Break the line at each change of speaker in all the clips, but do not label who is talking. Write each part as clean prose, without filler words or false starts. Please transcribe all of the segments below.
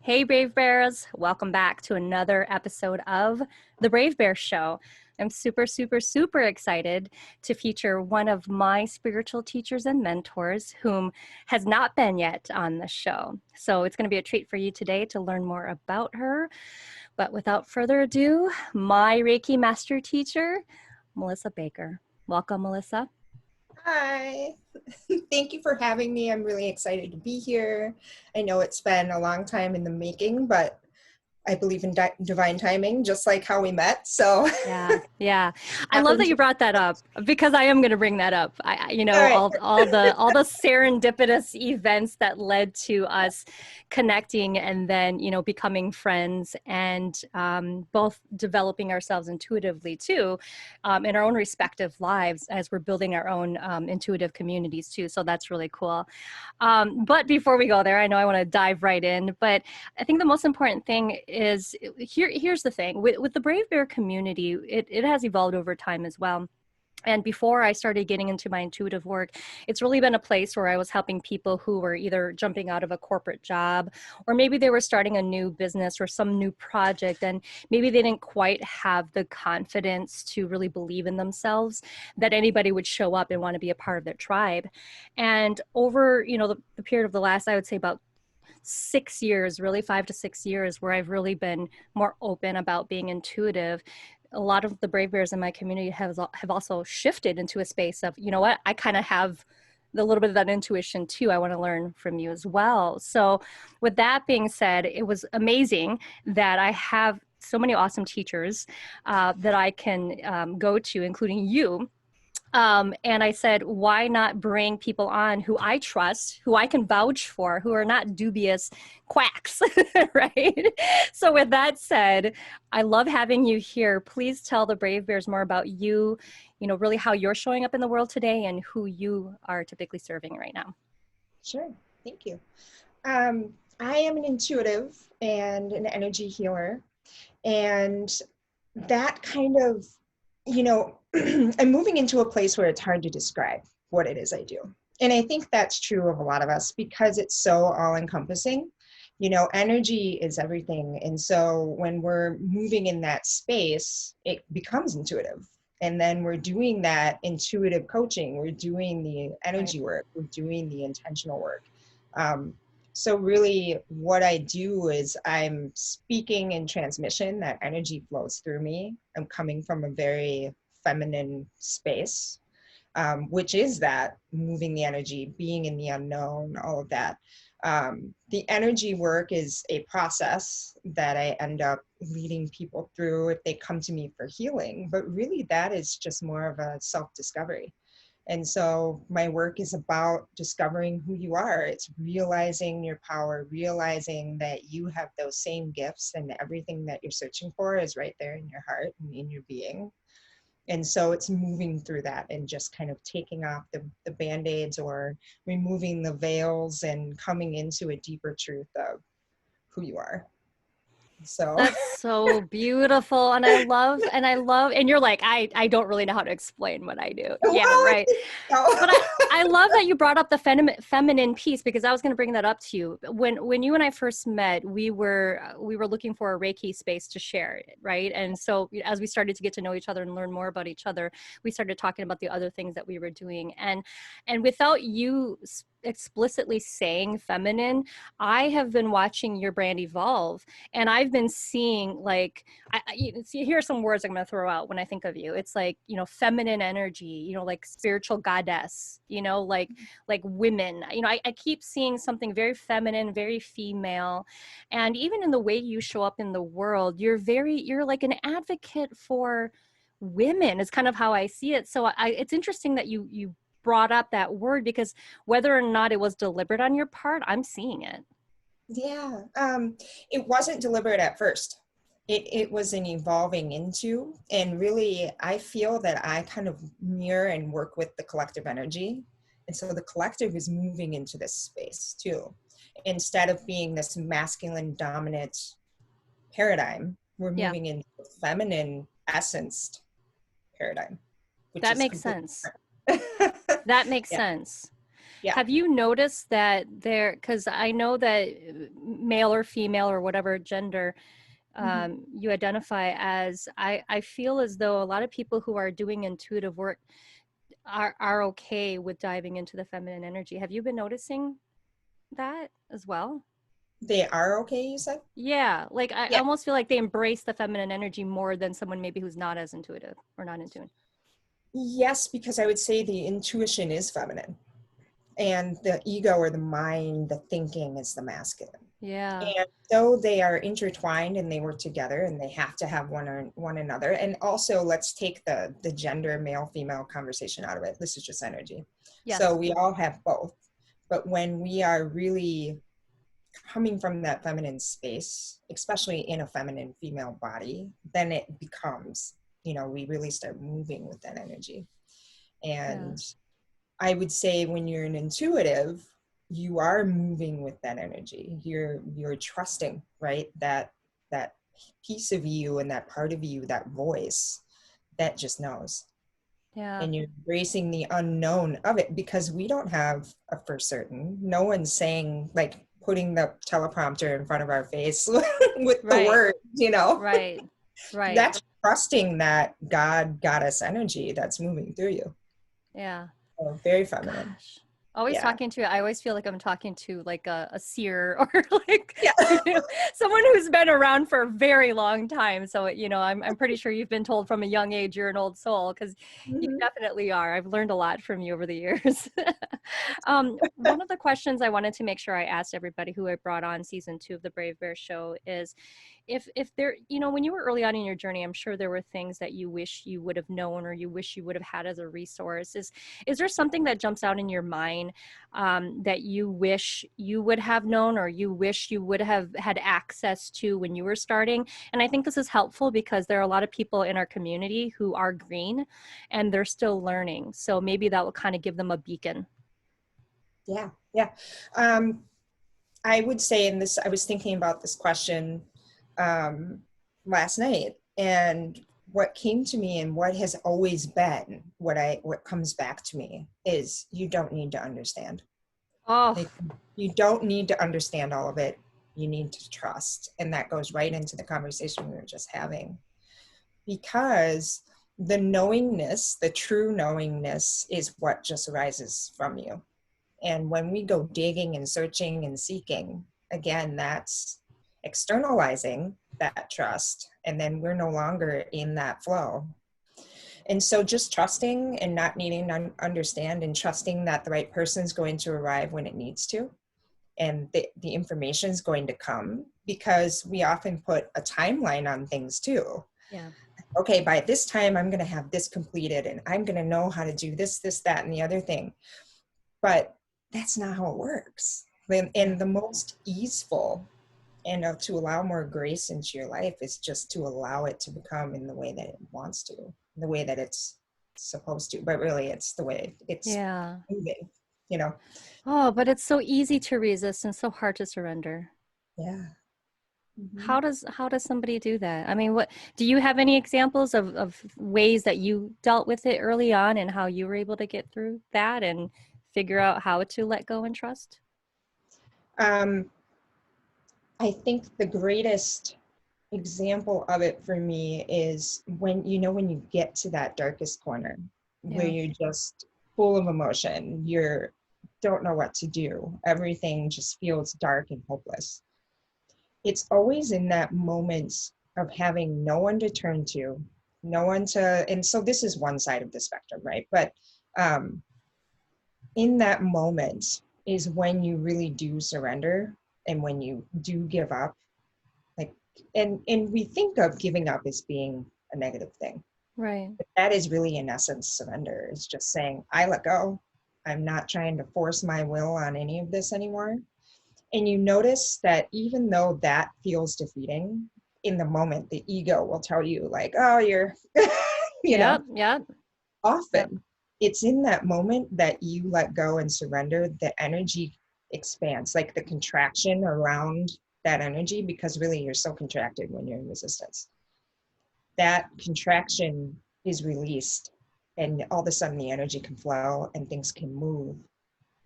Hey, Brave Bears. Welcome back to another episode of The Brave Bear Show. I'm super excited to feature one of my spiritual teachers and mentors whom has not been yet on the show. So it's going to be a treat for you today to learn more about her. But without further ado, my Reiki Master teacher, Melissa Baker. Welcome, Melissa.
Hi, thank you for having me. I'm really excited to be here. I know it's been a long time in the making, but I believe in divine timing, just like how we met. So
Yeah. I love
happened
that you
to.
brought that up because I am going to bring that up.
All right.
All the serendipitous events that led to us connecting and then, becoming friends and both developing ourselves intuitively too, in our own respective lives as we're building our own intuitive communities too. So that's really cool. But before we go there, I know I want to dive right in, but I think the most important thing is here's the thing with the Brave Bear community, it has evolved over time as well. And before I started getting into my intuitive work, it's really been a place where I was helping people who were either jumping out of a corporate job, or maybe they were starting a new business or some new project, and maybe they didn't quite have the confidence to really believe in themselves that anybody would show up and want to be a part of their tribe. And over, the period of the last, I would say about 6 years, really 5 to 6 years, where I've really been more open about being intuitive, a lot of the Brave Bears in my community have also shifted into a space of, you know what, I kind of have a little bit of that intuition too. I want to learn from you as well. So with that being said, it was amazing that I have so many awesome teachers that I can go to, including you. And I said, why not bring people on who I trust, who I can vouch for, who are not dubious quacks, right? So with that said, I love having you here. Please tell the Brave Bears more about you, really how you're showing up in the world today and who you are typically serving right now.
Sure. Thank you. I am an intuitive and an energy healer, and that kind of, I'm moving into a place where it's hard to describe what it is I do. And I think that's true of a lot of us because it's so all-encompassing. Energy is everything. And so when we're moving in that space, it becomes intuitive. And then we're doing that intuitive coaching, we're doing the energy work, we're doing the intentional work. So really what I do is I'm speaking in transmission, that energy flows through me. I'm coming from a very feminine space, which is that moving the energy, being in the unknown, all of that. The energy work is a process that I end up leading people through if they come to me for healing, but really that is just more of a self-discovery. And so my work is about discovering who you are. It's realizing your power, realizing that you have those same gifts and everything that you're searching for is right there in your heart and in your being. And so it's moving through that and just kind of taking off the Band-Aids or removing the veils and coming into a deeper truth of who you are. So
That's so beautiful. And you're like, I don't really know how to explain what I do.
well,
Yeah,
I
right.
think
But
so.
I love that you brought up the feminine piece because I was going to bring that up to you. When you and I first met, we were looking for a Reiki space to share, right? And so as we started to get to know each other and learn more about each other, we started talking about the other things that we were doing. And without you explicitly saying feminine, I have been watching your brand evolve, and I've been seeing like see, here are some words I'm going to throw out when I think of you. It's like, feminine energy, like spiritual goddess, like women. I keep seeing something very feminine, very female. And even in the way you show up in the world, you're like an advocate for women is kind of how I see it. So it's interesting that you brought up that word because whether or not it was deliberate on your part, I'm seeing it.
Yeah, it wasn't deliberate at first. It was an evolving into, and really, I feel that I kind of mirror and work with the collective energy. And so the collective is moving into this space too. Instead of being this masculine dominant paradigm, we're
Yeah,
moving into a feminine essenced paradigm, which
that
is
makes
completely
sense.
different.
That makes
Yeah.
sense.
Yeah.
Have you noticed that there, because I know that male or female or whatever gender
Mhm.
you identify as, I feel as though a lot of people who are doing intuitive work are okay with diving into the feminine energy. Have you been noticing that as well?
They are okay, you said?
Yeah, like I
Yeah.
almost feel like they embrace the feminine energy more than someone maybe who's not as intuitive or not in tune.
Yes, because I would say the intuition is feminine and the ego or the mind, the thinking is the masculine.
Yeah.
And though they are intertwined and they work together and they have to have one another. And also let's take the gender male female conversation out of it. This is just energy. So
Yes.
we all have both. But when we are really coming from that feminine space, especially in a feminine female body, then it becomes, we really start moving with that energy.
Yeah.
And I would say when you're an intuitive, you are moving with that energy. You're trusting, right? That piece of you and that part of you, that voice that just knows.
Yeah.
And you're embracing the unknown of it because we don't have a for certain. No one's saying, like, putting the teleprompter in front of our face with the
Right.
words.
Right. Right.
That's trusting that God goddess energy that's moving through you.
Yeah.
So very feminine.
Gosh. Always
Yeah.
talking to, I always feel like I'm talking to like a seer or like,
Yeah.
someone who's been around for a very long time. So, I'm pretty sure you've been told from a young age you're an old soul because you
Mhm.
definitely are. I've learned a lot from you over the years. One of the questions I wanted to make sure I asked everybody who I brought on season 2 of the Brave Bear Show is, if there, when you were early on in your journey, I'm sure there were things that you wish you would have known or you wish you would have had as a resource. Is there something that jumps out in your mind that you wish you would have known or you wish you would have had access to when you were starting? And I think this is helpful because there are a lot of people in our community who are green and they're still learning. So maybe that will kind of give them a beacon.
Yeah. Yeah. Um, I would say in this, I was thinking about this question um, last night, and what came to me and what has always been what comes back to me is you don't need to understand.
Oh,
Like, you don't need to understand all of it. You need to trust. And that goes right into the conversation we were just having. Because the knowingness, the true knowingness, is what just arises from you. And when we go digging and searching and seeking, again, that's externalizing that trust. And then we're no longer in that flow. And so just trusting and not needing to understand and trusting that the right person is going to arrive when it needs to. And the information is going to come because we often put a timeline on things too.
yeah.
Okay, by this time, I'm going to have this completed and I'm going to know how to do this, that, and the other thing. But that's not how it works.
Yeah.
And the most easeful and to allow more grace into your life is just to allow it to become in the way that it wants to, the way that it's supposed to. But really, it's the way it's
Yeah.
moving, you know?
Oh, but it's so easy to resist and so hard to surrender.
Yeah. Mm-hmm.
How does somebody do that? I mean, what do you have any examples of ways that you dealt with it early on and how you were able to get through that and figure out how to let go and trust?
Um, I think the greatest example of it for me is when you get to that darkest corner where
Yeah.
you're just full of emotion, you're don't know what to do, everything just feels dark and hopeless. It's always in that moment of having no one to turn to, no one to, and so this is one side of the spectrum, right? But um, in that moment is when you really do surrender and when you do give up, like, and we think of giving up as being a negative thing,
Right.
but that is really in essence surrender. It's just saying, I let go. I'm not trying to force my will on any of this anymore. And you notice that even though that feels defeating, in the moment the ego will tell you, like, oh, you're you know
Yep. Yep. Yep.
often it's in that moment that you let go and surrender, the energy expands, like the contraction around that energy, because really you're so contracted when you're in resistance. That contraction is released, and all of a sudden the energy can flow and things can move.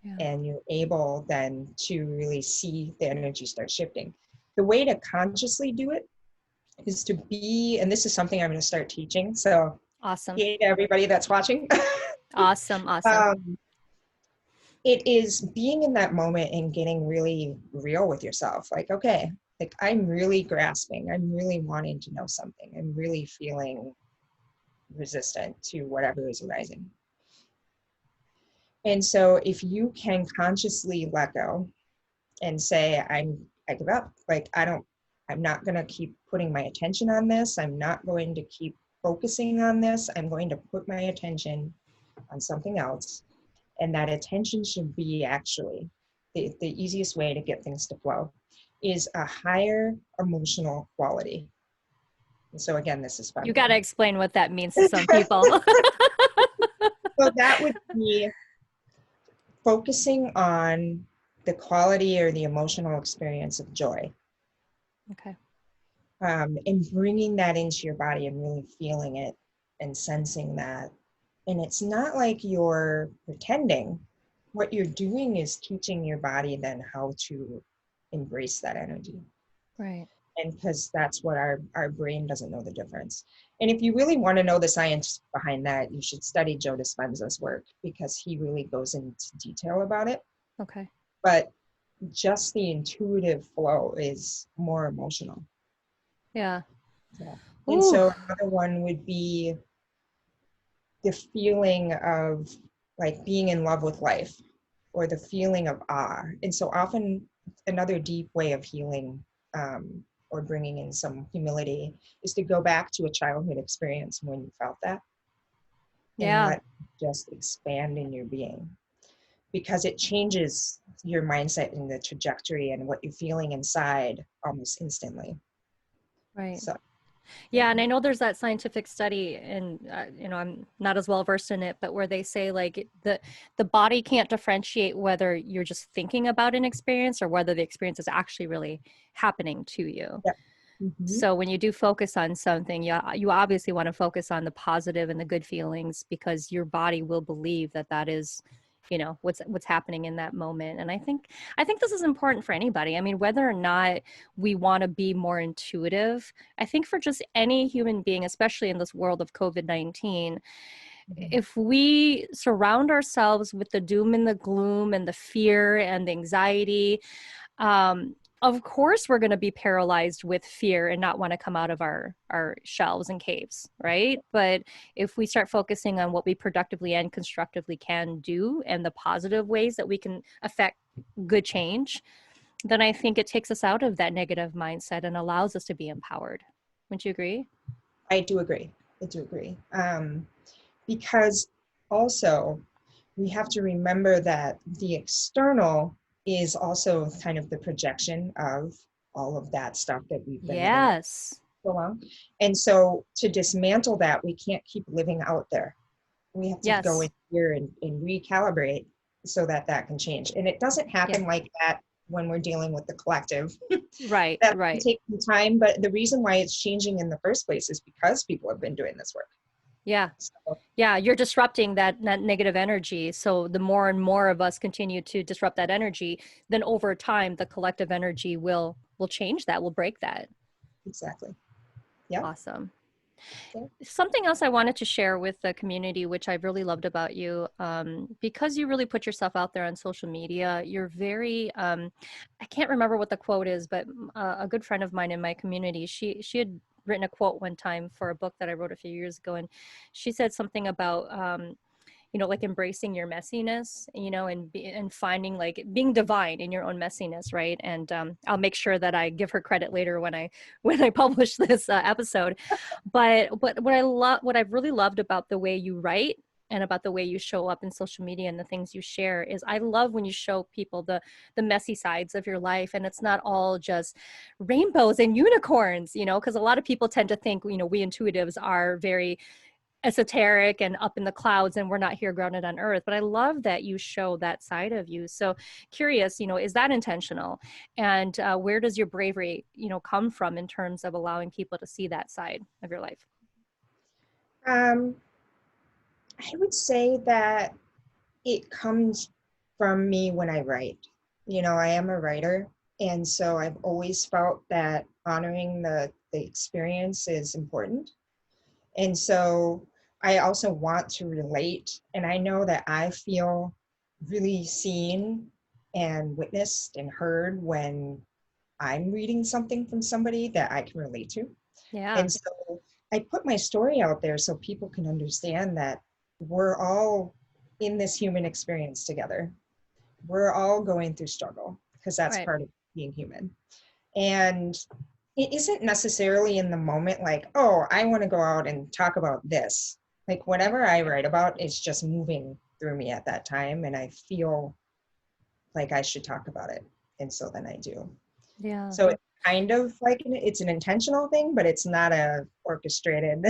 Yeah.
and you're able then to really see the energy start shifting. The way to consciously do it is to be, and this is something I'm going to start teaching. So,
Awesome.
hey to everybody that's watching.
Awesome. Awesome.
um, it is being in that moment and getting really real with yourself. Like, okay, like I'm really grasping. I'm really wanting to know something. I'm really feeling resistant to whatever is arising. And so if you can consciously let go and say, I give up. Like, I'm not going to keep putting my attention on this. I'm not going to keep focusing on this. I'm going to put my attention on something else. And that attention should be actually the easiest way to get things to flow is a higher emotional quality. And so again, this is fun
You got
here.
to explain what that means to some people.
So that would be focusing on the quality or the emotional experience of joy,
Okay.
and bringing that into your body and really feeling it and sensing that. And it's not like you're pretending. What you're doing is teaching your body then how to embrace that energy.
Right.
And because that's what our brain doesn't know the difference. And if you really want to know the science behind that, you should study Joe Dispenza's work because he really goes into detail about it.
Okay.
But just the intuitive flow is more emotional.
Yeah.
Yeah. And
Ooh.
so another one would be the feeling of like being in love with life or the feeling of awe. And so often another deep way of healing, or bringing in some humility is to go back to a childhood experience when you felt that and
Yeah.
let it just expand in your being because it changes your mindset and the trajectory and what you're feeling inside almost instantly.
Right.
So,
Yeah,
yeah.
and I know there's that scientific study, and I'm not as well versed in it, but where they say like the body can't differentiate whether you're just thinking about an experience or whether the experience is actually really happening to you.
Yeah. Mm-hmm.
So when you do focus on something, you obviously want to focus on the positive and the good feelings because your body will believe that that is, what's happening in that moment. And I think this is important for anybody. I mean, whether or not we want to be more intuitive, I think for just any human being, especially in this world of COVID-19,
Mm-hmm.
if we surround ourselves with the doom and the gloom and the fear and the anxiety, of course we're going to be paralyzed with fear and not want to come out of our shells and caves, right? But if we start focusing on what we productively and constructively can do and the positive ways that we can affect good change, then I think it takes us out of that negative mindset and allows us to be empowered. Wouldn't you agree?
I do agree. I do agree. Because also we have to remember that the external is also kind of the projection of all of that stuff that we've been living with
Yes.
so long. And so to dismantle that, we can't keep living out there. We have to go in
Yes.
here and recalibrate so that that can change. And it doesn't
Yeah.
happen like that when we're dealing with the collective.
Right.
That can
Right.
take some time, but the reason why it's changing in the first place is because people have been doing this work.
Yeah.
So,
Yeah, you're disrupting that negative energy. So the more and more of us continue to disrupt that energy, then over time the collective energy will change that, will break that.
exactly. Yep.
Awesome.
Okay.
Something else I wanted to share with the community, which I've really loved about you, because you really put yourself out there on social media, you're very, I can't remember what the quote is, but a good friend of mine in my community, she had written a quote one time for a book that I wrote a few years ago, and she said something about, like embracing your messiness, and finding like being divine in your own messiness, right? And I'll make sure that I give her credit later when I when I publish this episode. But what I've really loved about the way you write and about the way you show up in social media and the things you share is I love when you show people the messy sides of your life, and it's not all just rainbows and unicorns, because a lot of people tend to think, we intuitives are very esoteric and up in the clouds and we're not here grounded on earth. But I love that you show that side of you. So curious, is that intentional? And where does your bravery, come from in terms of allowing people to see that side of your life?
Um, I would say that it comes. from me when I write. You know, I am a writer, and so I've always felt that honoring the experience is important. And so I also want to relate, and I know that I feel really seen and witnessed and heard when I'm reading something from somebody that I can relate to.
Yeah.
And so I put my story out there so people can understand that we're all in this human experience together. We're all going through struggle because that's
Right.
part of being human. And it isn't necessarily in the moment like, oh, I want to go out and talk about this. Like whatever I write about is just moving through me at that time, and I feel like I should talk about it. And so then I do.
Yeah.
So it's kind of like it's an intentional thing, but it's not a orchestrated.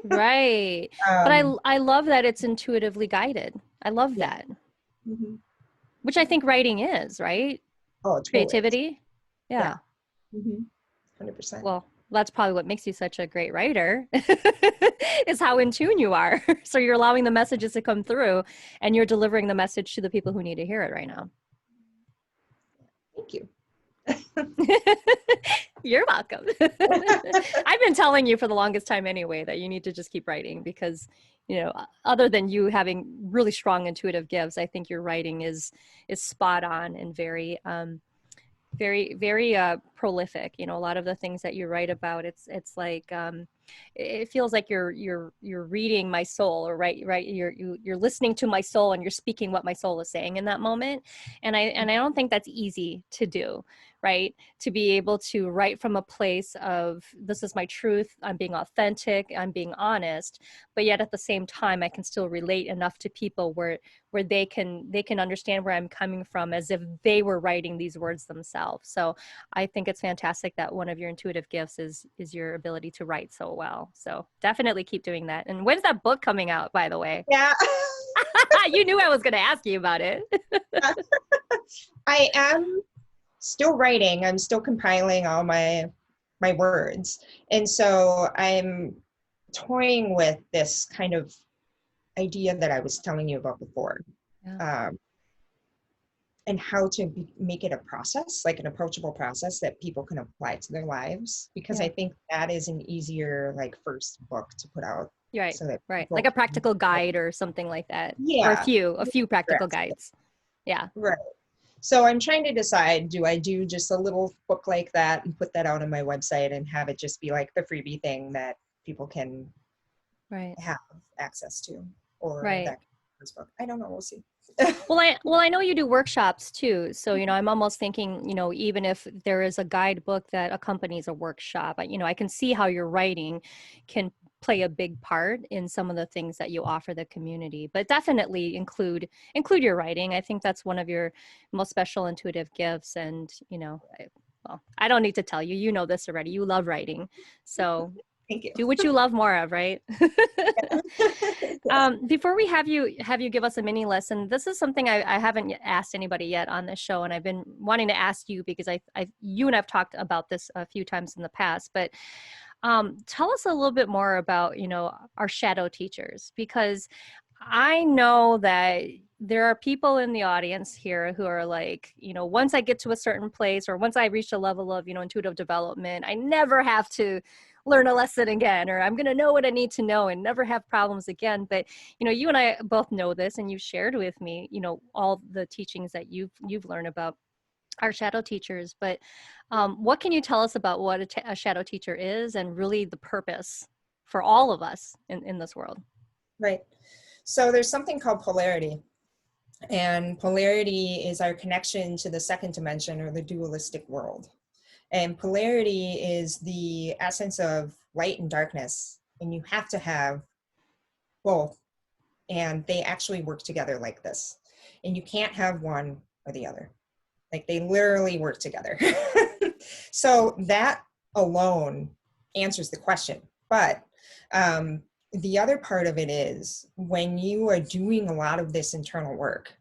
Right. But
um,
I love that it's intuitively guided. I love
yeah.
that,
Hmm.
which I think writing is, right?
Oh, it totally is.
Creativity.
Yeah.
Yeah.
100%.
Well, that's probably what makes you such a great writer is how in tune you are. So you're allowing the messages to come through and you're delivering the message to the people who need to hear it right now.
Thank you.
You're welcome. I've been telling you for the longest time anyway that you need to just keep writing because, you know, other than you having really strong intuitive gifts, I think your writing is spot on and very prolific. You know, a lot of the things that you write about, it's like it feels like you're reading my soul, or right you're listening to my soul and you're speaking what my soul is saying in that moment. And I don't think that's easy to do, right? To be able to write from a place of this is my truth, I'm being authentic, I'm being honest, but yet at the same time I can still relate enough to people where they can understand where I'm coming from as if they were writing these words themselves. So I think it's fantastic that one of your intuitive gifts is your ability to write so well. So definitely keep doing that. And when's that book coming out, by the way?
Yeah.
You knew I was going to ask you about it.
I am still writing. I'm still compiling all my words. And so I'm toying with this kind of idea that I was telling you about before.
Yeah.
Um, and how to make it a process, like an approachable process that people can apply to their lives. Because
Yeah.
I think that is an easier, like, first book to put out
Right.
so that
Right.
people
Like a
can,
practical guide or something like that. Or a
yeah,
few practical
grasp it.
guides. Yeah.
Right. So I'm trying to decide, do I do just a little book like that and put that out on my website and have it just be like the freebie thing that people can
Right.
have access to, or
Right.
that first book? I don't know. We'll see.
Well, I know you do workshops too. So, you know, I'm almost thinking, you know, even if there is a guidebook that accompanies a workshop, you know, I can see how your writing can play a big part in some of the things that you offer the community. But definitely include your writing. I think that's one of your most special intuitive gifts. And, you know, well, I don't need to tell you, you know this already. You love writing. So
Thank you.
do what you love more of, right? Before we have you give us a mini lesson, this is something I haven't asked anybody yet on this show, and I've been wanting to ask you because you and I've talked about this a few times in the past. But tell us a little bit more about, you know, our shadow teachers, because I know that there are people in the audience here who are like, you know, once I get to a certain place or once I reach a level of, you know, intuitive development, I never have to learn a lesson again, or I'm going to know what I need to know and never have problems again. But, you know, you and I both know this, and you've shared with me, you know, all the teachings that you've learned about our shadow teachers. But what can you tell us about what a shadow teacher is and really the purpose for all of us in this world?
Right. So there's something called polarity. And polarity is our connection to the second dimension, or the dualistic world. And polarity is the essence of light and darkness. And you have to have both. And they actually work together like this. And you can't have one or the other. Like, they literally work together. So that alone answers the question. But the other part of it is, when you are doing a lot of this internal work,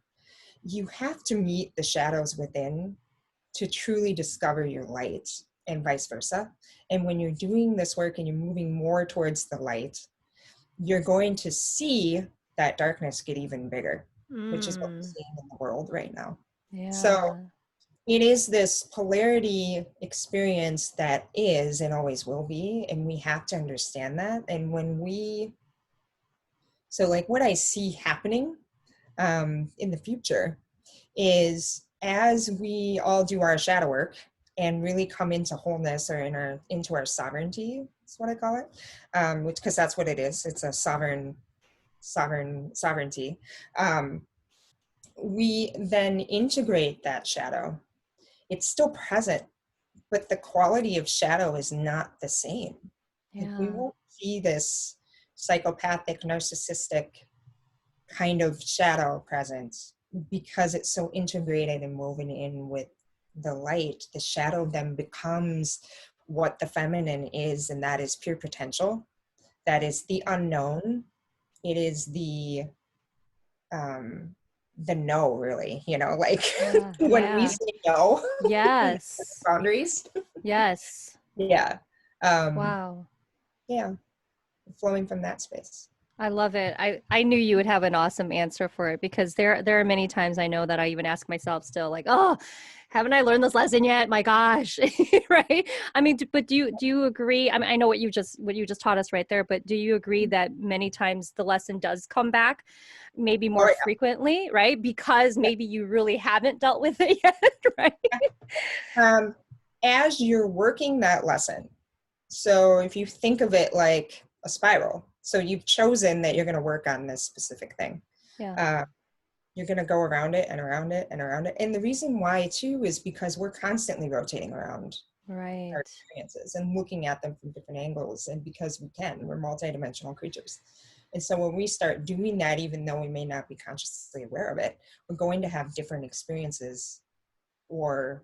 you have to meet the shadows within to truly discover your light, and vice versa. And when you're doing this work and you're moving more towards the light, you're going to see that darkness get even bigger. which is what we're
Mm.
seeing in the world right now. So
Yeah.
it is this polarity experience that is and always will be, and we have to understand that. And so like what I see happening in the future is as we all do our shadow work and really come into wholeness or into our sovereignty, that's what I call it, which because that's what it is. It's a sovereignty. We then integrate that shadow. It's still present, but the quality of shadow is not the same. Like we
Yeah.
won't see this psychopathic, narcissistic kind of shadow presence because it's so integrated and woven in with the light. The shadow then becomes what the feminine is, and that is pure potential. That is the unknown. It is um no, really, like
Yeah.
when we
Yeah.
say no,
Yes.
boundaries.
Yes.
Yeah. um
Wow.
yeah, flowing from that space.
I love it. I knew you would have an awesome answer for it because there are many times I know that I even ask myself still like, oh, haven't I learned this lesson yet? My gosh, right? I mean, but do you agree? I mean, I know what you just taught us right there, but do you agree that many times the lesson does come back, maybe more
Oh
frequently, right? Because maybe you really haven't dealt with it yet, right?
yeah. As you're working that lesson, so if you think of it like a spiral, so you've chosen that you're going to work on this specific thing.
Yeah.
uh, you're going to go around it and around it and around it, and the reason why too is because we're constantly rotating around our
Right.
experiences and looking at them from different angles, and because we're multidimensional creatures. And so when we start doing that, even though we may not be consciously aware of it, we're going to have different experiences or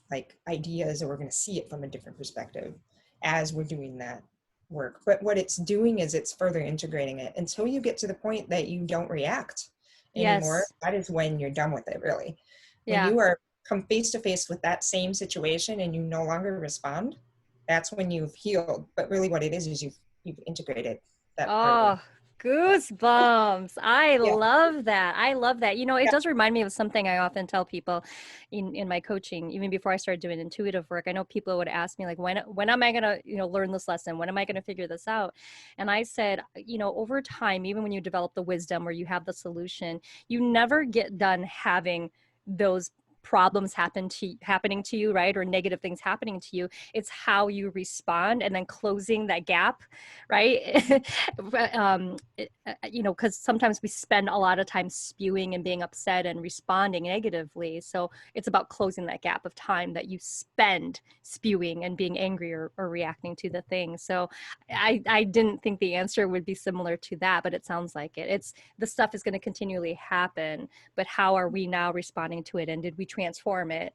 like ideas, or we're going to see it from a different perspective as we're doing that work. But what it's doing is it's further integrating it until you get to the point that you don't react anymore.
Yes.
That is when you're done with it, really. When
Yeah.
you are come face to face with that same situation and you no longer respond, that's when you've healed. But really what it is you've integrated that part of.
Oh, goosebumps. I
Yeah.
love that. I love that. It
Yeah.
does remind me of something I often tell people in my coaching, even before I started doing intuitive work. I know people would ask me like, when am I gonna, learn this lesson? When am I gonna figure this out? And I said, over time, even when you develop the wisdom or you have the solution, you never get done having those problems happening to you, right? Or negative things happening to you. It's how you respond and then closing that gap, right? Because sometimes we spend a lot of time spewing and being upset and responding negatively. So it's about closing that gap of time that you spend spewing and being angry or reacting to the thing. So I didn't think the answer would be similar to that, but it sounds like it. It's the stuff is going to continually happen, but how are we now responding to it? And did we transform it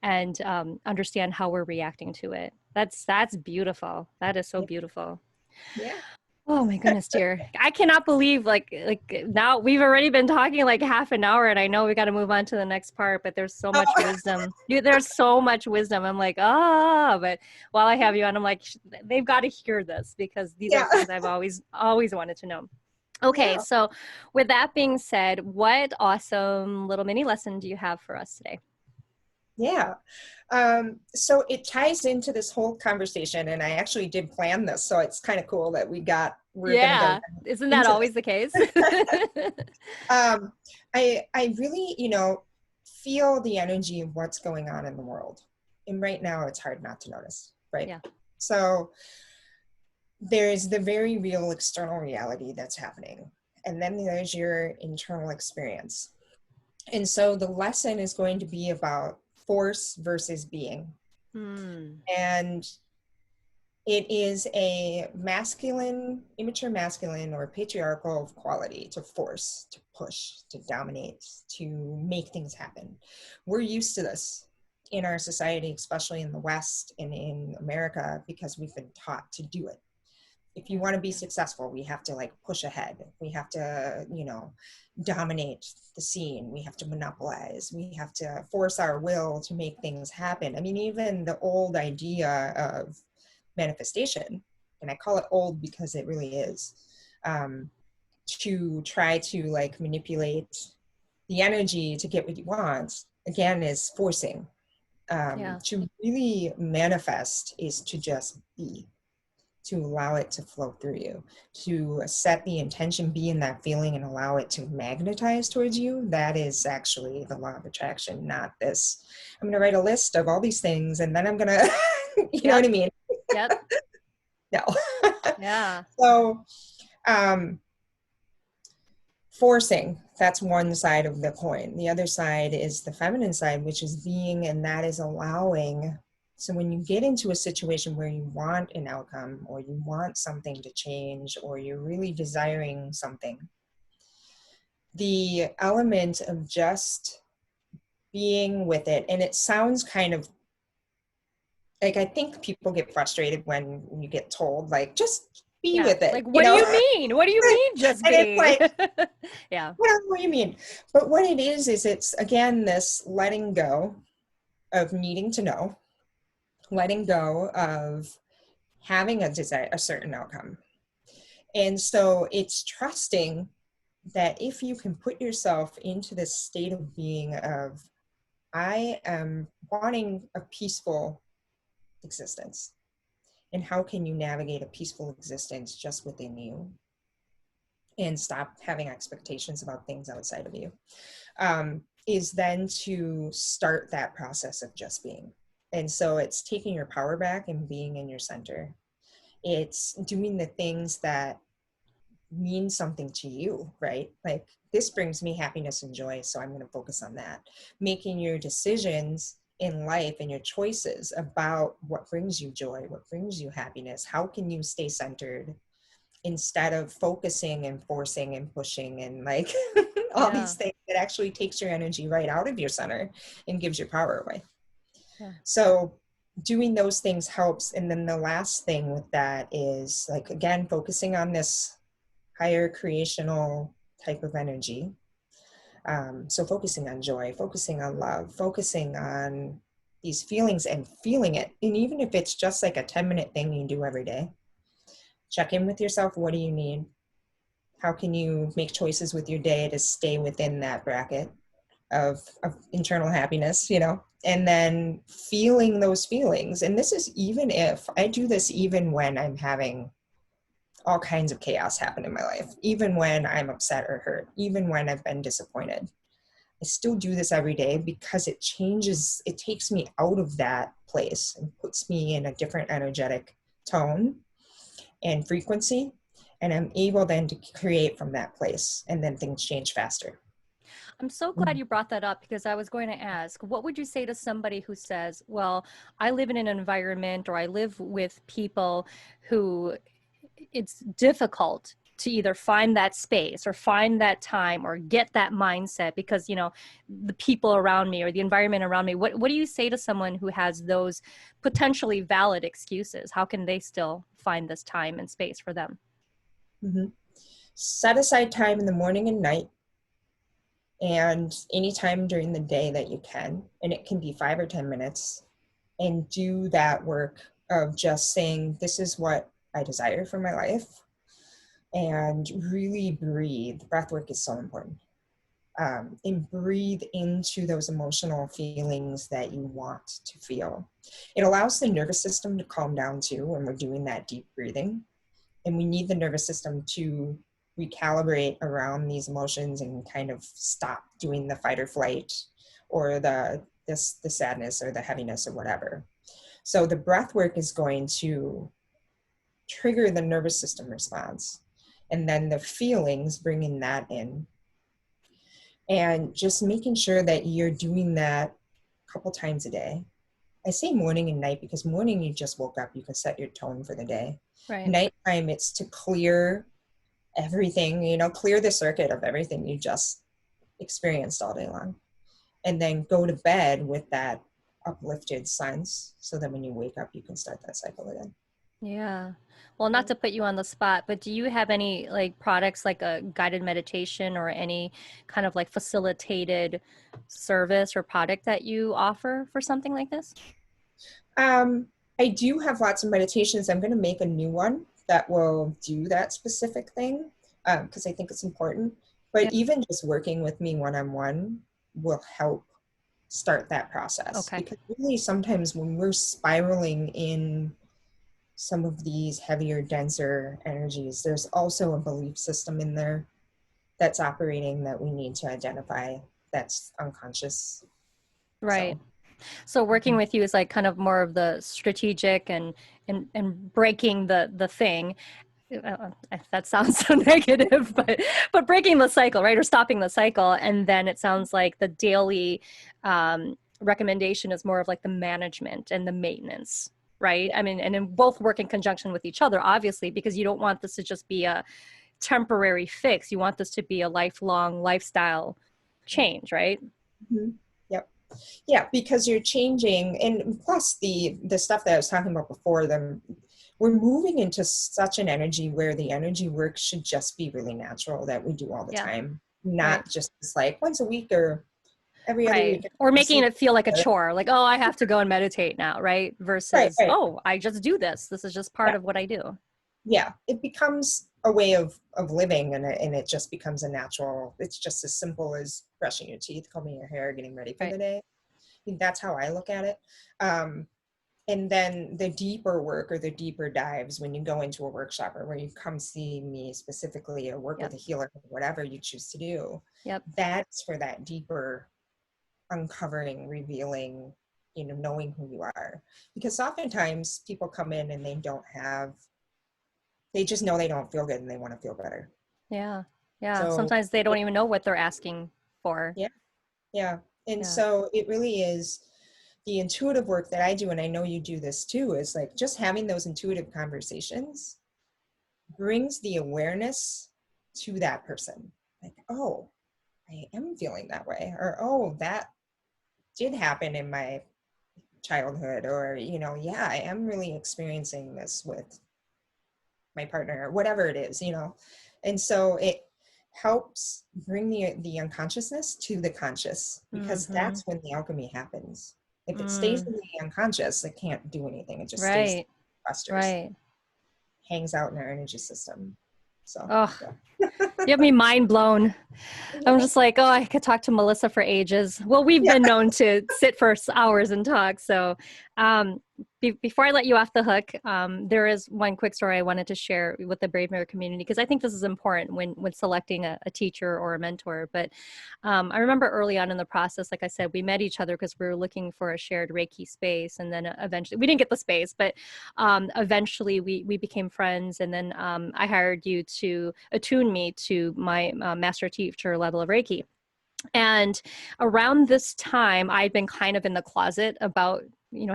and understand how we're reacting to it? That's beautiful. That is so beautiful.
Yeah.
Oh my goodness, dear. I cannot believe like now we've already been talking like half an hour and I know we got to move on to the next part, but there's so much
Oh,
wisdom. There's so much wisdom. I'm like, but while I have you on, I'm like, they've got to hear this because these are
yeah.
things I've always wanted to know. Okay,
Yeah.
so with that being said, what awesome little mini lesson do you have for us today?
Yeah. So it ties into this whole conversation, and I actually did plan this, so it's kind of cool that we're gonna go
Yeah, isn't that
into
always the case?
this. um, I really, feel the energy of what's going on in the world, and right now it's hard not to notice, right?
Yeah.
So there's the very real external reality that's happening, and then there's your internal experience. And so the lesson is going to be about force versus being.
Hmm.
And it is a masculine, immature masculine or patriarchal quality to force, to push, to dominate, to make things happen. We're used to this in our society, especially in the West and in America, because we've been taught to do it. If you
Yeah.
want to be successful, we have to like push ahead. We have to, dominate the scene. We have to monopolize. We have to force our will to make things happen. I mean, even the old idea of manifestation, and I call it old because it really is. to try to like manipulate the energy to get what you want, again, is forcing.
Yeah.
To really manifest is to just be, to allow it to flow through you, to set the intention, be in that feeling, and allow it to magnetize towards you. That is actually the law of attraction, not this, I'm going to write a list of all these things and then I'm going to, you know what
Yep.
I mean?
Yep.
No.
Yeah.
So, um, forcing, that's one side of the coin. The other side is the feminine side, which is being, and that is allowing. So when you get into a situation where you want an outcome or you want something to change or you're really desiring something, the element of just being with it, and it sounds kind of like, I think people get frustrated when you get told like, just be
Yeah.
with it,
Like,
you
what do
know?
you mean? What do you mean just
And it's
be?
like,
Yeah.
what do you mean? But what it is it's again this letting go of needing to know, letting go of having a desire, a certain outcome. And so it's trusting that if you can put yourself into this state of being of, I am wanting a peaceful existence. And how can you navigate a peaceful existence just within you and stop having expectations about things outside of you? Is then to start that process of just being. And so it's taking your power back and being in your center. It's doing the things that mean something to you, right? Like, this brings me happiness and joy, so I'm going to focus on that. Making your decisions in life and your choices about what brings you joy, what brings you happiness. How can you stay centered instead of focusing and forcing and pushing and like all
Yeah.
these things that actually takes your energy right out of your center and gives your power away.
Yeah.
So doing those things helps. And then the last thing with that is like, again, focusing on this higher creational type of energy. So focusing on joy, focusing on love, focusing on these feelings and feeling it. And even if it's just like a 10-minute thing you do every day, check in with yourself. What do you need? How can you make choices with your day to stay within that bracket of internal happiness, you know? And then feeling those feelings. And this is even if I do this, even when I'm having all kinds of chaos happen in my life, even when I'm upset or hurt, even when I've been disappointed. I still do this every day because it changes, it takes me out of that place and puts me in a different energetic tone and frequency. And I'm able then to create from that place, and then things change faster.
I'm so glad you brought that up because I was going to ask, what would you say to somebody who says, well, I live in an environment or I live with people who it's difficult to either find that space or find that time or get that mindset because, you know, the people around me or the environment around me. What do you say to someone who has those potentially valid excuses? How can they still find this time and space for them?
Mm-hmm. Set aside time in the morning and night, and anytime during the day that you can, and it can be 5 or 10 minutes, and do that work of just saying, this is what I desire for my life, and really breathe. Breath work is so important. And breathe into those emotional feelings that you want to feel. It allows the nervous system to calm down too when we're doing that deep breathing. And we need the nervous system to recalibrate around these emotions and kind of stop doing the fight or flight or the sadness or the heaviness or whatever. So the breath work is going to trigger the nervous system response, and then the feelings, bringing that in, and just making sure that you're doing that a couple times a day. I say morning and night because morning, you just woke up, you can set your tone for the day.
Right.
Nighttime, it's to clear everything, you know, clear the circuit of everything you just experienced all day long. And then go to bed with that uplifted sense so that when you wake up, you can start that cycle again.
Yeah. Well, not to put you on the spot, but do you have any like products like a guided meditation or any kind of like facilitated service or product that you offer for something like this?
Um, I do have lots of meditations. I'm going to make a new one that will do that specific thing. because I think it's important. But
Yeah.
even just working with me one-on-one will help start that process,
Okay.
because really sometimes when we're spiraling in some of these heavier, denser energies, there's also a belief system in there that's operating that we need to identify, that's unconscious.
Right.
So
So working
mhm.
with you is like kind of more of the strategic and breaking the thing. That sounds so negative, but breaking the cycle, right, or stopping the cycle, and then it sounds like the daily recommendation is more of like the management and the maintenance, right? I mean, and then both work in conjunction with each other, obviously, because you don't want this to just be a temporary fix. You want this to be a lifelong lifestyle change, right?
Mhm. Yep. Yeah, because you're changing, and plus the stuff that I was talking about before, them we're moving into such an energy where the energy work should just be really natural, that we do all the
Yeah.
time,
Right.
not just like once a week or every other
Right.
week.
Or
Just
making it feel like a chore, like, oh, I have to go and meditate now, right?
right,
Versus,
right.
oh, I just do this. This is just part
Yeah,
of what I do.
yeah. It becomes a way of living, and it just becomes a natural. It's just as simple as brushing your teeth, combing your hair, getting ready for
Right.
the day. I think that's how I look at it. Um, and then the deeper work or the deeper dives, when you go into a workshop or where you come see me specifically or work with
Yep.
a healer, whatever you choose to do,
Yep.
that's for that deeper uncovering, revealing, knowing who you are. Because oftentimes people come in and they just know they don't feel good and they want to feel better.
Yeah. Yeah.
So
Sometimes they don't even know what they're asking for.
yeah, yeah. And
Yeah.
so it really is the intuitive work that I do, and I know you do this too, is like just having those intuitive conversations brings the awareness to that person. Like, oh, I am feeling that way. Or, oh, that did happen in my childhood. Or, yeah, I am really experiencing this with my partner, or whatever it is. And so it helps bring the unconsciousness to the conscious, because
Mm-hmm.
that's when the alchemy happens. If it stays
Mm.
in the unconscious, it can't do anything. It just stays,
Right.
festers,
Right.
hangs out in our energy system. So,
Oh,
yeah.
you have me mind blown. I'm just like, oh, I could talk to Melissa for ages. Well, we've
Yeah.
been known to sit for hours and talk. So, um, before I let you off the hook, there is one quick story I wanted to share with the Brave Mirror community, because I think this is important when selecting a teacher or a mentor. But I remember early on in the process, like I said, we met each other because we were looking for a shared Reiki space, and then eventually we didn't get the space, but eventually we became friends, and then I hired you to attune me to my master teacher level of Reiki. And around this time, I'd been kind of in the closet about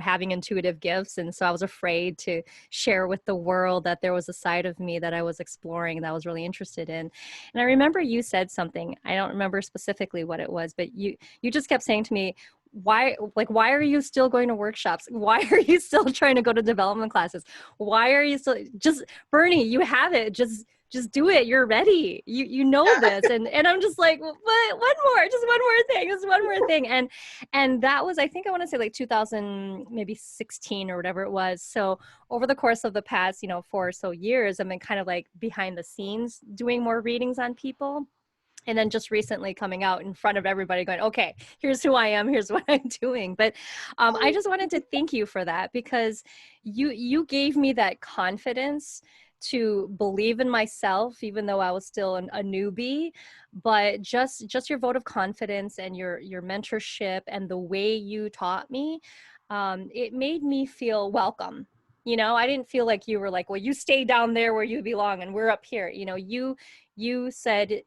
having intuitive gifts, and so I was afraid to share with the world that there was a side of me that I was exploring, that I was really interested in. And I remember you said something, I don't remember specifically what it was, but you just kept saying to me, why are you still going to workshops? Why are you still trying to go to development classes? Why are you still just, Bernie, you have it, just do it, you're ready, you know this. And I'm just like, well, but one more thing, just one more thing. And that was, I think, I want to say like 2000, maybe 16 or whatever it was. So over the course of the past 4 or so years, I've been kind of like behind the scenes doing more readings on people, and then just recently coming out in front of everybody going, okay, here's who I am, here's what I'm doing. But I just wanted to thank you for that, because you gave me that confidence to believe in myself, even though I was still a newbie. But just your vote of confidence and your mentorship and the way you taught me, it made me feel welcome. I didn't feel like you were like, well, you stay down there where you belong and we're up here. You said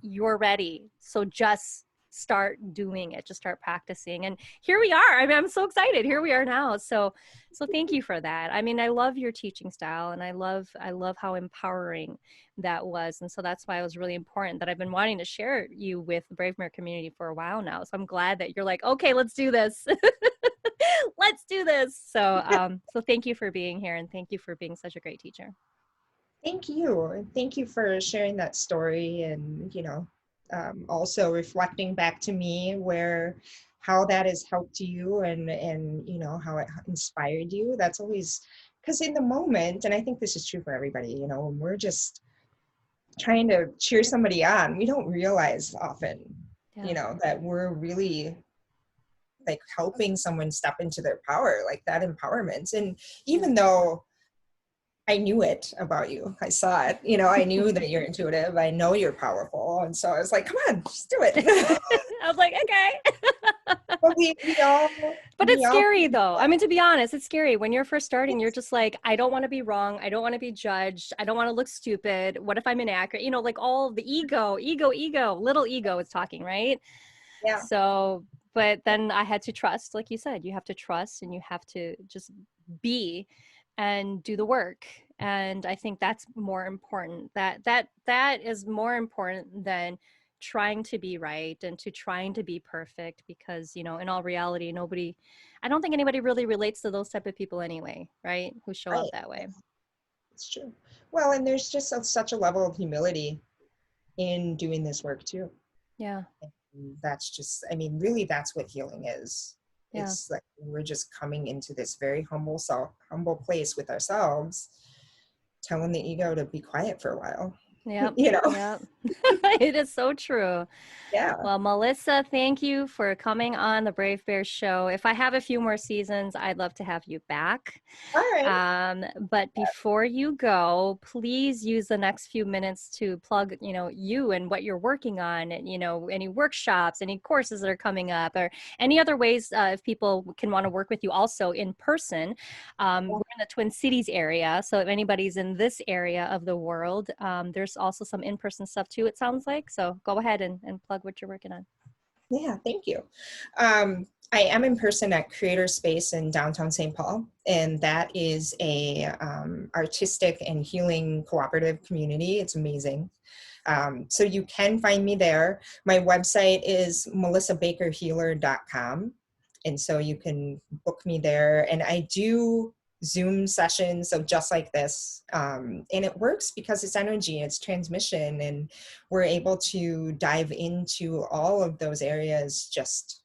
you're ready, so just start doing it, just start practicing, and here we are. I mean, I'm so excited, here we are now. So thank you for that. I mean, I love your teaching style, and I love how empowering that was. And so that's why it was really important that I've been wanting to share you with the Brave Mirror community for a while now. So I'm glad that you're like, okay, let's do this. Let's do this. So thank you for being here, and thank you for being such a great teacher.
Thank you. And thank you for sharing that story, and, also reflecting back to me how that has helped you, and how it inspired you. That's always, because in the moment, and I think this is true for everybody, when we're just trying to cheer somebody on, we don't realize often,
Yeah.
that we're really like helping someone step into their power, like that empowerment. And even though I knew it about you, I saw it, I knew that you're intuitive, I know you're powerful. And so I was like, come on, just do it.
I was like, okay.
But we all,
But it's scary though. I mean, to be honest, it's scary. When you're first starting, you're just like, I don't want to be wrong. I don't want to be judged. I don't want to look stupid. What if I'm inaccurate? Like all the little ego is talking, right?
yeah,
So, but then I had to trust, like you said, you have to trust and you have to just be and do the work. And I think that's more important. That is more important than trying to be right and to trying to be perfect, because in all reality, I don't think anybody really relates to those type of people anyway, right, who show up
right.
that way.
It's true. Well, and there's just such a level of humility in doing this work too.
Yeah.
And that's just, I mean, really, that's what healing is.
Yeah.
It's like we're just coming into this very humble place with ourselves, telling the ego to be quiet for a while.
Yep.
you know?
Yep. It is so true.
Yeah.
Well, Melissa, thank you for coming on the Brave Bear Show. If I have a few more seasons, I'd love to have you back.
All right.
But before you go, please use the next few minutes to plug, you and what you're working on, and, any workshops, any courses that are coming up, or any other ways if people can want to work with you also in person. We're in the Twin Cities area, so if anybody's in this area of the world, there's also some in-person stuff too, it sounds like. So go ahead and plug what you're working on.
Yeah, thank you. I am in person at Creator Space in downtown St. Paul, and that is a artistic and healing cooperative community. It's amazing. So you can find me there. My website is melissabakerhealer.com, and so you can book me there. And I do Zoom sessions of just like this, and it works because it's energy, it's transmission, and we're able to dive into all of those areas just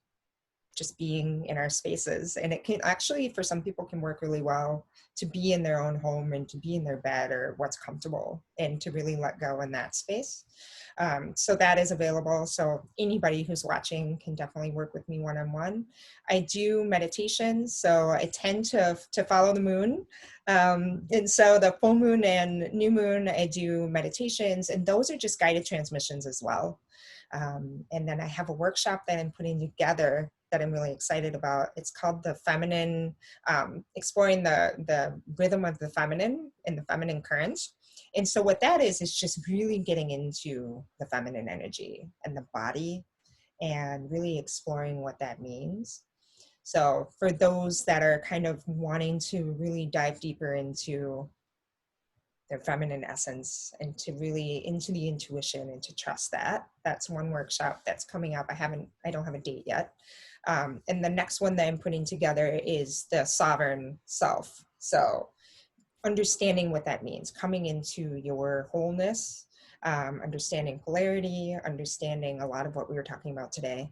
being in our spaces. And it can actually, for some people, can work really well to be in their own home and to be in their bed or what's comfortable, and to really let go in that space. So that is available. So anybody who's watching can definitely work with me one-on-one. I do meditation, so I tend to follow the moon. And so the full moon and new moon, I do meditations, and those are just guided transmissions as well. And then I have a workshop that I'm putting together that I'm really excited about. It's called the Feminine, exploring the rhythm of the feminine and the feminine current. And so what that is just really getting into the feminine energy and the body, and really exploring what that means. So for those that are kind of wanting to really dive deeper into their feminine essence and to really into the intuition and to trust that, that's one workshop that's coming up. I don't have a date yet. And the next one that I'm putting together is the sovereign self. So understanding what that means, coming into your wholeness, understanding polarity, understanding a lot of what we were talking about today,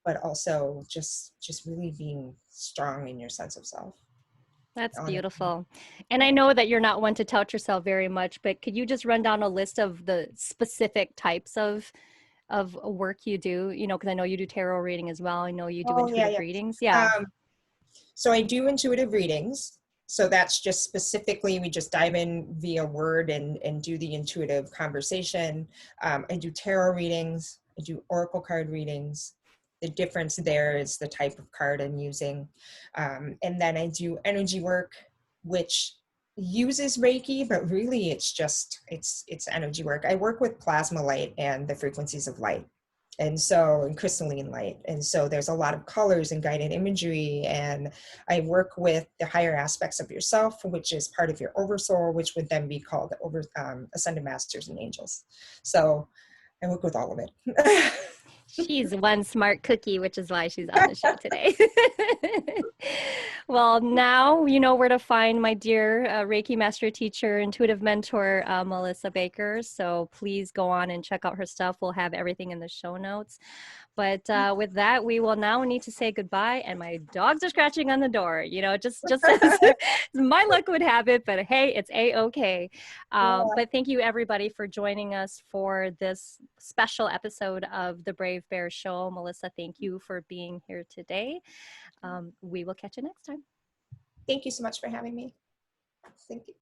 but also just really being strong in your sense of self.
That's beautiful. And I know that you're not one to tout yourself very much, but could you just run down a list of the specific types of work you do? Because I know you do tarot reading as well. I know you do intuitive readings. Yeah.
So I do intuitive readings. So that's just specifically, we just dive in via word and do the intuitive conversation. I do tarot readings. I do oracle card readings. The difference there is the type of card I'm using. And then I do energy work, which uses Reiki, but really it's energy work. I work with plasma light and the frequencies of light. And so, and crystalline light. And so there's a lot of colors and guided imagery. And I work with the higher aspects of yourself, which is part of your oversoul, which would then be called the ascended masters and angels. So I work with all of it.
She's one smart cookie, which is why she's on the show today. Well, now you know where to find my dear Reiki Master teacher, intuitive mentor, Melissa Baker. So please go on and check out her stuff. We'll have everything in the show notes. But with that, we will now need to say goodbye. And my dogs are scratching on the door. You know, just as my luck would have it. But hey, it's a-okay.
Yeah,
But thank you everybody for joining us for this special episode of the Brave Bear Show. Melissa, thank you for being here today. We will catch you next time.
thank you so much for having me. Thank you.